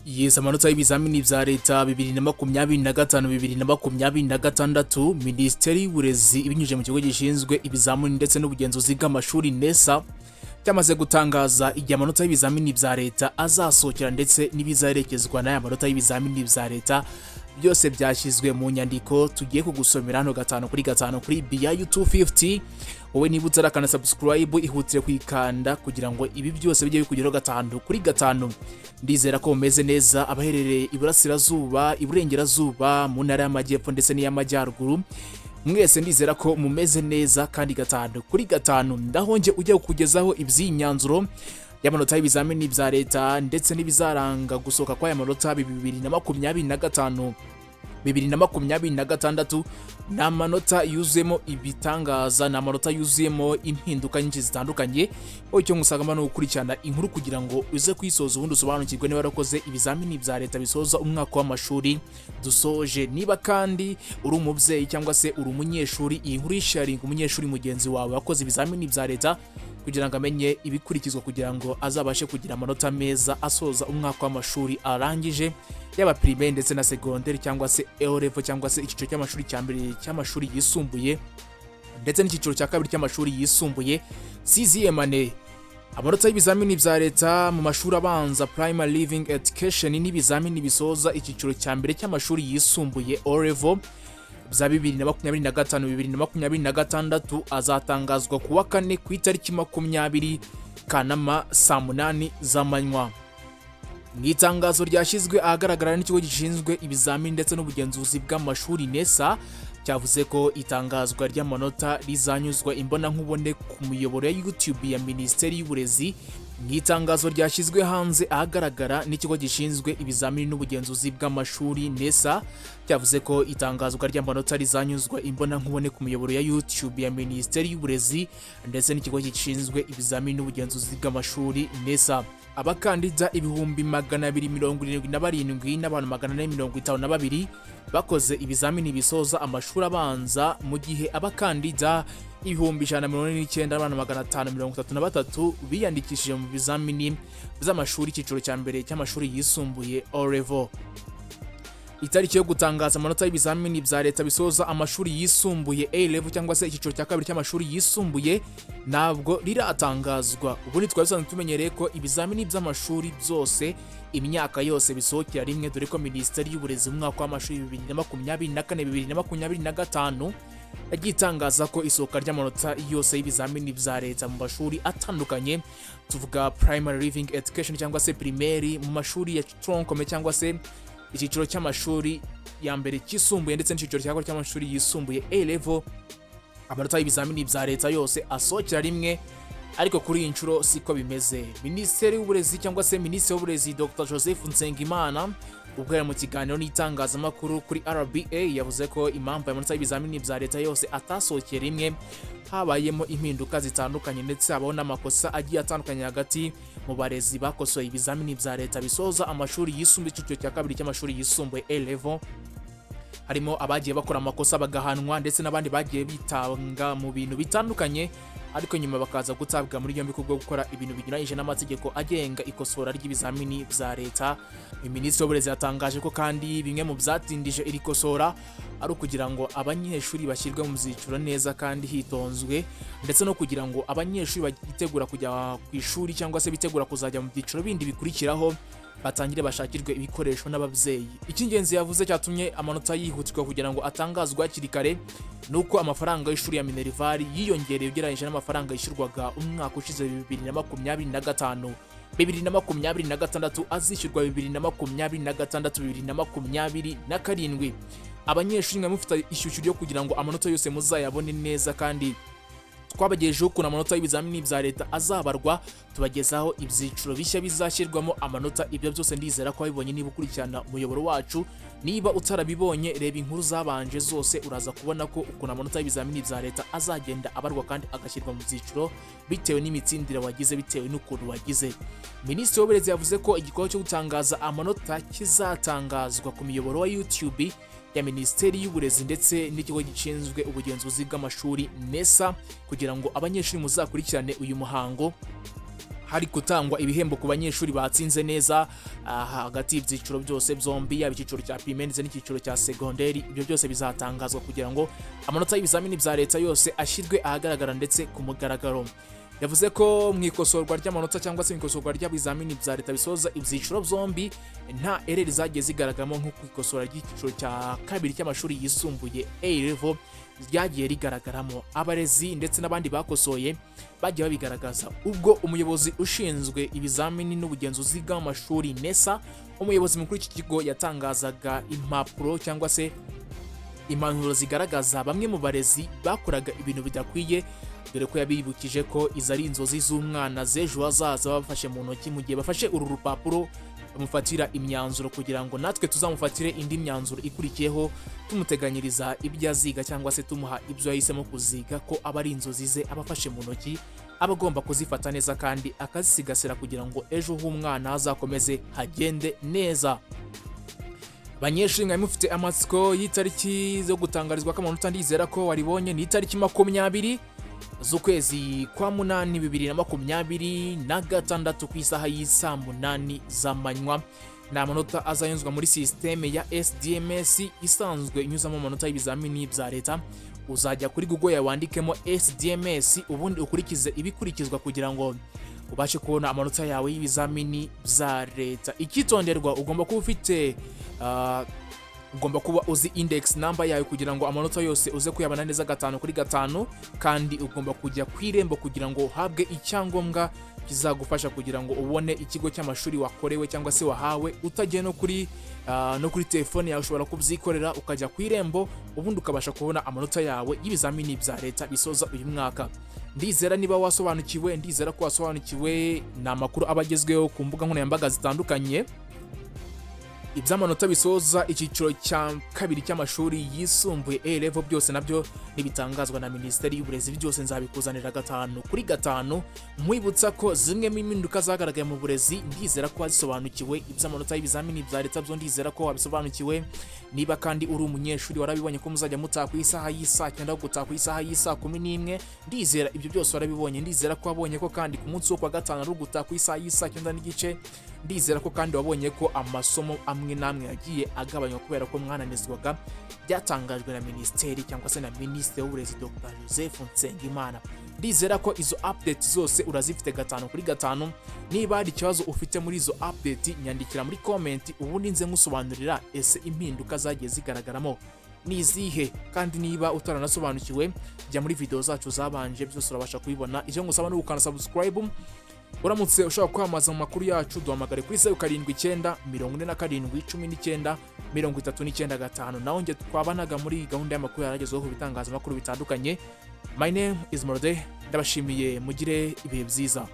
Yes, amanota y'ibizamini vya leta 2025-2026 Minisiteri y'Uburezi ibinyujije mu kigo gishinzwe ibizamini ndetse n'ubugenzuzi bw'amashuri NESA cyamaze gutangaza igihe amanota y'ibizamini vya leta azasohokera ndetse n'ibizaherekezwa n'aya manota y'ibizamini vya leta byose byashyizwe mu nyandiko tugiye kugusomera hano gatanu kuri Bya 250. Wowe niba utarakana subscribe ihutire kwikanda kugira ngo ibi byose bijye bikugeraho gatanu. Ndizera ko umeze neza abaherereye iburasirazuba, iburengerazuba, mu ntara y'amajyepfo ndetse n'iy'amajyaruguru. Mwese ndizera ko mumeze neza kandi gatanu ndahonje ujya kukugezaho iby'inyanzuro y'amanota y'ibizamini vya leta ndetse n'ibizaranga gusohoka kwa y'amanota 2025-2026 n'amanota yuzuyemo ibitangaza n'amanota yuzuyemo impinduka nyinshi zitandukanye. Icyo ngusagamba no gukurikirana inkuru kugira ngo uze kwisoza ubundi usobanukirwe niba warakoze ibizamini vya leta bisoza umwaka w'amashuri dusoje. Niba kandi uri umubyeyi cyangwa se uri umunyeshuri, iyi nkuru isharinga umunyeshuri mugenzi wawe wakoze ibizamini vya leta kugira ngo amenye ibikurikizwa kugira ngo azabashe kugira amanota meza asoza umwaka w'amashuri arangije, yaba primaire ndetse na secondaire cyangwa se A level cyangwa se icyiciro cy'amashuri cyambere cy'amashuri yisumbuye ndetse n'icyiciro cya kabiri cy'amashuri yisumbuye CZMane. Amanota y'ibizamini vya leta mu mashuri abanza primary living education n'ibizamini bisoza icyiciro cyambere cy'amashuri yisumbuye A level za 2025-2026 azatangazwa kuwa kane ku itariki 20 Kanama saa 8 z'amanywa. Mu itangazo ryashyizwe ahagaragara n'ikigo gishinzwe ibizamini ndetse n'ubugenzuzi bw'amashuri NESA cyavuze ko itangazwa ry'amanota rizanyuzwa imbonankubone ku muyoboro ya YouTube ya Minisiteri y'Uburezi. Mu itangazo ryashyizwe hanze ahagaragara n'ikigo gishinzwe ibizamini n'ubugenzuzi bw'amashuri NESA cyavuze ko itangazwa ry'amanota rizanyuzwa imbonankubone ku muyoboro ya YouTube ya Minisiteri y'Uburezi ndetse n'ikigo gishinzwe ibizamini n'ubugenzuzi bw'amashuri NESA. Abakandida 277 n'abantu 452 bakoze ibizamini bisoza amashuri abanza, mu gihe abakandida 149 n'abantu 533 biyandikishije mu bizamini by'amashuri icyiciro cya mbere cy'amashuri yisumbuye A level. Itariki yo gutangaza amanota y'ibizamini vya leta bisoza amashuri yisumbuye A level cyangwa se icyiciro cya kabiri cy'amashuri yisumbuye ntabwo riratangazwa. Ubundi twabisanzwe tumenyereye ko ibizamini by'amashuri byose imyaka yose bisohokera rimwe, dore ko Minisiteri y'Uburezi mu mwaka w'amashuri 2024-2025 yagiye itangaza ko isohoka ry'amanota yose y'ibizamini vya leta mu mashuri atandukanye, tuvuga primary living education cyangwa se primaire, mu mashuri ya troncome cyangwa se icyiciro cy'amashuri ya mbere cyisumbuye ndetse n'icyiciro cya kabiri cy'amashuri yisumbuye A level, amanota y'ibizamini vya leta yose asohokera rimwe. Ariko kuri iyi nshuro siko bimeze. Minisiteri y'Uburezi cyangwa se Minisitiri w'Uburezi Dr Joseph Nsengimana ubwo yari mu kiganiro n'itangazamakuru kuri RBA yavuze ko impamvu y'amanota y'ibizamini vya leta yose atasohokera rimwe habayemo impinduka zitandukanye ndetse habaho n'amakosa agiye atandukanye hagati mu barezi bakosoye ibizamini vya leta bisoza amashuri yisumbuye icyiciro cya kabiri cy'amashuri yisumbuye A level. Harimo abagiye bakora amakosa bagahanwa ndetse n'abandi bagiye bitanga mu bintu bitandukanye ariko nyuma bakaza gutabwa muri yombi kubwo gukora ibintu binyuranyije n'amategeko agenga ikosora ry'ibizamini vya leta. Minisitiri w'Uburezi yatangaje ko kandi bimwe mu byatindije iri kosora ari ukugira ngo abanyeshuri bashyirwe mu byiciro neza kandi hitonzwe, ndetse no kugira ngo abanyeshuri bitegura kujya ku ishuri cyangwa se bitegura kuzajya mu byiciro bindi bikurikiraho batangire bashakirwe ibikoresho n'ababyeyi. Icy'ingenzi yavuze cyatumye amanota yihutirwa kugira ngo atangazwe hakiri kare nuko amafaranga y'ishuri ya Minerval yiyongereye ugereranyije n'amafaranga yishyurwaga umwaka ushize 2025-2026 azishyurwa 2026-2027. Abanyeshuri mwe mufite ishyushyu ryo kugira ngo amanota yose muzayabone neza kandi twabagejejeho ukuntu amanota y'ibizamini vya leta azabarwa, tubagezaho ibyiciro bishya bizashyirwamo amanota. Ibyo byose ndizera ko wabibonye niba ukurikirana umuyoboro wacu. Niba utarabibonye reba inkuru zabanje zose uraza kubona ko ukuntu amanota y'ibizamini vya leta azagenda abarwa kandi agashyirwa mu byiciro bitewe n'imitsindire wagize, bitewe n'ukuntu wagize. Minisitiri w'Uburezi yavuze ko igikorwa cyo gutangaza amanota kizatangazwa ku miyoboro wa YouTube ya Minisiteri y'Uburezi ndetse n'ikigo gishinzwe ubugenzuzi bw'amashuri NESA kugira ngo abanyeshuri muzakurikirane uyu muhango hari gutangwa ibihembo ku banyeshuri batsinze neza hagati y'ibyiciro byose byombi, yaba icyiciro cya primaire ndetse n'icyiciro cya secondaire. Ibyo byose bizatangazwa kugira ngo amanota y'ibizamini bya leta yose ashyirwe ahagaragara ndetse ku mugaragaro. Yavuze ko mu ikosorwa ry'amanota cyangwa se mu ikosorwa ry'ibizamini bya leta bisoza ibyiciro byombi nta ereri zagiye zigaragaramo nko ku ikosora ry'icyiciro cya kabiri cy'amashuri yisumbuye A level ryagiye rigaragaramo. Abarezi ndetse n'abandi bakosoye bagiye babigaragaza ubwo umuyobozi ushinzwe ibizamini n'ubugenzuzi bw'amashuri NESA, umuyobozi mukuru w'iki kigo, yatangazaga impapuro cyangwa se impanuro zigaragaza bamwe mu barezi bakoraga ibintu bidakwiye, dore ko yabibukije ko izo ari inzozi z'umwana z'ejo hazaza bafashe mu ntoki mu gihe bafashe uru rupapuro bamufatira imyanzuro, kugira ngo natwe tuzamufatire indi myanzuro ikurikiyeho tumuteganyiriza ibyo aziga cyangwa se tumuha ibyo yahisemo kuziga, ko aba ari inzozi ze abafashe mu ntoki, aba agomba kuzifata neza kandi akazisigasira kugira ngo ejo h'umwana hazakomeze hagende neza. Banyeshuri mwe mufite amatsiko y'itariki zo gutangarizwa k'amanota, ndizera ko waribonye. Ni itariki 20 z'ukwezi kwa munani 2026 ku isaha y'isa 8 z'amanywa. Ni amanota azayunzwa muri systeme ya SDMS isanzwe inyuzamo amanota y'ibizamini bya leta. Uzajya kuri Google yawe wandikemo SDMS ubundi ukurikize ibikurikizwa kugira ngo ubashe kubona amanota yawe y'ibizamini bya leta. Ikitonderwa, ugomba kuba ufite ugomba kuba uzi index number yawe kugira ngo amanota yose uze kuyabana neza 5/5, kandi ugomba kujya ku irembo kugira ngo uhabwe icyangombwa kizagufasha kugira ngo ubone ikigo cy'amashuri wakorewe cyangwa se wahawe. Utagiye no kuri telefone yawe ushobora kubyikorera ukajya ku irembo ubundi ukabasha kubona amanota yawe y'ibizamini bya leta bisoza uyu mwaka. Ndizera niba wasobanukiwe, ndizera ko wasobanukiwe n'amakuru abagezweho ku mbuga nkoranyambaga zitandukanye. Iby'amanota bisoza icyiciro cya kabiri cy'amashuri yisumbuye A level byose nabyo nibitangazwa na Minisiteri y'Uburezi, byose nzabikuzanira 5/5. Mwibutsa ko zimwe mu impinduka zagaragaye mu burezi, ndizera ko wazisobanukiwe. Iby'amanota y'ibizamini bya leta byo ndizera ko wabisobanukiwe. Niba kandi uri umunyeshuri warabibonye ko muzajya mutaha ku isaha y'isa 9 gutaha ku isaha y'isa 11, ndizera ibyo byose warabibonye. Ndizera ko wabonye ko kandi ku munsi wo kwa gatanu ari gutaha ku isaha y'isa 9 n'igice. Ndizera ko kandi wabonye ko amasomo amwe namwe yagiye agabanywa kubera ko mwananizwaga. Byatangajwe na Minisiteri cyangwa se na Minisitiri w'Uburezi Dr. Joseph Nsengimana. Ndizera ko izo update zose urazifite 5/5. Niba hari ikibazo ufite muri izo update, nyandikira muri comment ubundi nze nkusobanurira ese impinduka zagiye zigaragaramo nizihe. Kandi niba utaranasobanukiwe, jya muri video zacu zabanje, byose urabasha kubibona. Icyo ngusaba ni ukanda subscribe. Uramutse ushaka kwamaza mu makuru yacu, duhamagare kuri 07 47 19 39 naho nge twabanaga muri gahunda y'amakuru yaragezweho ku bitangazamakuru bitandukanye. My name is Muburyo, ndabashimiye, mugire ibihe byiza.